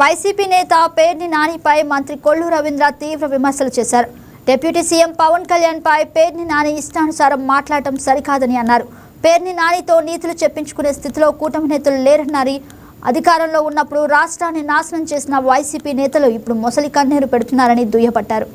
YCP నేత పేర్ని నానిపై మంత్రి కొల్లు రవీంద్ర తీవ్ర విమర్శలు చేశారు. డిప్యూటీ సీఎం పవన్ కళ్యాణ్ పై పేర్ని నాని ఇష్టానుసారం మాట్లాడటం సరికాదని అన్నారు. పేర్ని నానితో నీతులు చెప్పించుకునే స్థితిలో కూటమి నేతలు లేరన్నారు. అధికారంలో ఉన్నప్పుడు రాష్ట్రాన్ని నాశనం చేసిన వైసీపీ నేతలు ఇప్పుడు మొసలి కన్నీరు పెడుతున్నారని దుయ్యబట్టారు.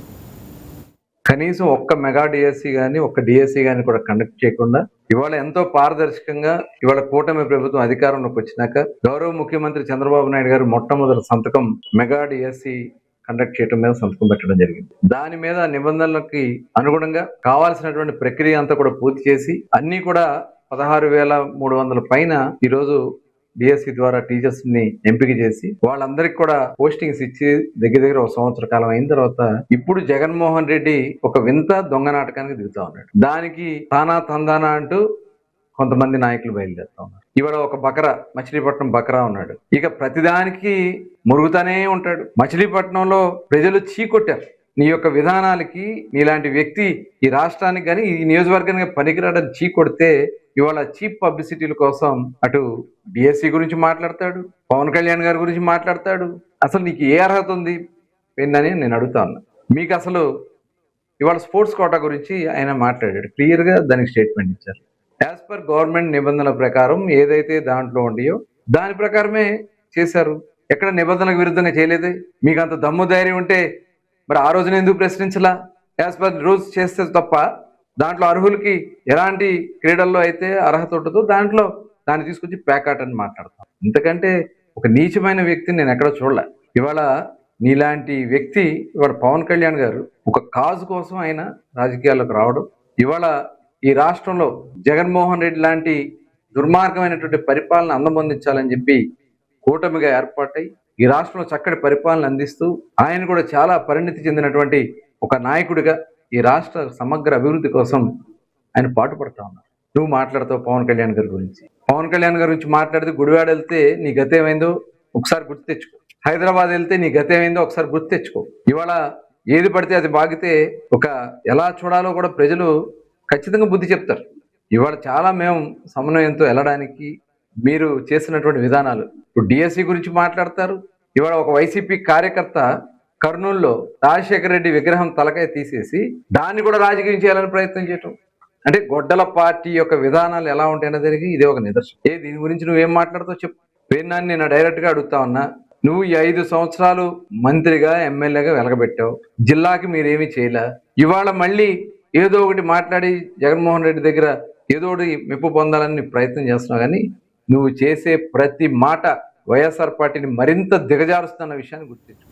కనీసం ఒక్క మెగా డిఎస్సి కానీ ఒక్క డిఎస్సి కానీ కూడా కండక్ట్ చేయకుండా ఇవాళ ఎంతో పారదర్శకంగా ఇవాళ కూటమి ప్రభుత్వం అధికారంలోకి వచ్చినాక గౌరవ ముఖ్యమంత్రి చంద్రబాబు నాయుడు గారు మొట్టమొదటి సంతకం మెగా డిఎస్సి కండక్ట్ చేయడం మీద సంతకం పెట్టడం జరిగింది. దాని మీద నిబంధనలకి అనుగుణంగా కావాల్సినటువంటి ప్రక్రియ అంతా కూడా పూర్తి చేసి అన్ని కూడా 16,300 పైన ఈరోజు డిఎస్సి ద్వారా టీచర్స్ ని ఎంపిక చేసి వాళ్ళందరికీ కూడా పోస్టింగ్స్ ఇచ్చి దగ్గర ఒక సంవత్సర కాలం అయిన తర్వాత ఇప్పుడు జగన్మోహన్ రెడ్డి ఒక వింత దొంగ నాటకానికి దిగుతా ఉన్నాడు. దానికి తానా తందానా అంటూ కొంతమంది నాయకులు బయలుదేరుతా ఉన్నారు. ఇవాళ ఒక బకరా మచిలీపట్నం బకరా ఉన్నాడు. ఇక ప్రతిదానికి మురుగుతానే ఉంటాడు. మచిలీపట్నంలో ప్రజలు చీకొట్టారు. నీ యొక్క విధానాలకి నీలాంటి వ్యక్తి ఈ రాష్ట్రానికి కానీ ఈ నియోజకవర్గానికి పనికిరాడని చీకొడితే ఇవాళ చీప్ పబ్లిసిటీల కోసం అటు డిఎస్సి గురించి మాట్లాడతాడు, పవన్ కళ్యాణ్ గారి గురించి మాట్లాడతాడు. అసలు నీకు ఏ అర్హత ఉంది ఏందని నేను అడుగుతా ఉన్నా. మీకు అసలు ఇవాళ స్పోర్ట్స్ కోటా గురించి ఆయన మాట్లాడాడు, క్లియర్గా దానికి స్టేట్మెంట్ ఇచ్చారు. యాజ్ పర్ గవర్నమెంట్ నిబంధనల ప్రకారం ఏదైతే దాంట్లో ఉండయో దాని ప్రకారమే చేశారు. ఎక్కడ నిబంధనలకు విరుద్ధంగా చేయలేదే. మీకు అంత దమ్ము ధైర్యం ఉంటే మరి ఆ రోజున ఎందుకు ప్రశ్నించలా? యాజ్ పర్ రూల్స్ చేస్తే తప్ప దాంట్లో అర్హులకి ఎలాంటి క్రీడల్లో అయితే అర్హత ఉంటుందో దాంట్లో దాన్ని తీసుకొచ్చి ప్యాకాట్ అని మాట్లాడతాం. ఎందుకంటే ఒక నీచమైన వ్యక్తిని నేను ఎక్కడ చూడలే. ఇవాళ నీలాంటి వ్యక్తి ఇవాళ పవన్ కళ్యాణ్ గారు ఒక కాజు కోసం ఆయన రాజకీయాల్లోకి రావడం, ఇవాళ ఈ రాష్ట్రంలో జగన్మోహన్ రెడ్డి లాంటి దుర్మార్గమైనటువంటి పరిపాలన అందమొందించాలని చెప్పి కూటమిగా ఏర్పాటై ఈ రాష్ట్రంలో చక్కటి పరిపాలన అందిస్తూ ఆయన కూడా చాలా పరిణితి చెందినటువంటి ఒక నాయకుడిగా ఈ రాష్ట్ర సమగ్ర అభివృద్ధి కోసం ఆయన పాటుపడతా ఉన్నారు. నువ్వు మాట్లాడతావు పవన్ కళ్యాణ్ గారి గురించి. పవన్ కళ్యాణ్ గారి గురించి మాట్లాడితే గుడివాడ వెళ్తే నీ గతేమైందో ఒకసారి గుర్తు తెచ్చుకో. హైదరాబాద్ వెళ్తే నీ గతేమైందో ఒకసారి గుర్తు తెచ్చుకో. ఇవాళ ఏది పడితే అది బాగితే ఒక ఎలా చూడాలో కూడా ప్రజలు ఖచ్చితంగా బుద్ధి చెప్తారు. ఇవాళ చాలా మేము సమన్వయంతో వెళ్ళడానికి మీరు చేసినటువంటి విధానాలు. ఇప్పుడు డిఎస్సి గురించి మాట్లాడతారు. ఇవాళ ఒక వైసీపీ కార్యకర్త కర్నూలులో రాజశేఖర రెడ్డి విగ్రహం తలకాయ తీసేసి దాన్ని కూడా రాజకీయం చేయాలని ప్రయత్నం చేయటం అంటే గొడ్డల పార్టీ యొక్క విధానాలు ఎలా ఉంటాయనే జరిగి ఇదే ఒక నిదర్శనం. దీని గురించి నువ్వేం మాట్లాడుతావు చెప్పు. పేర్నాన్ని నేను డైరెక్ట్ గా అడుగుతా ఉన్నా. నువ్వు ఈ 5 సంవత్సరాలు మంత్రిగా ఎమ్మెల్యేగా వెలగబెట్టావు. జిల్లాకి మీరేమీ చేయలే. ఇవాళ మళ్ళీ ఏదో ఒకటి మాట్లాడి జగన్మోహన్ రెడ్డి దగ్గర ఏదో ఒకటి మెప్పు పొందాలని ప్రయత్నం చేస్తున్నావు. కానీ నువ్వు చేసే ప్రతి మాట వైఎస్ఆర్ పార్టీని మరింత దిగజారుస్తున్న విషయాన్ని గుర్తించు.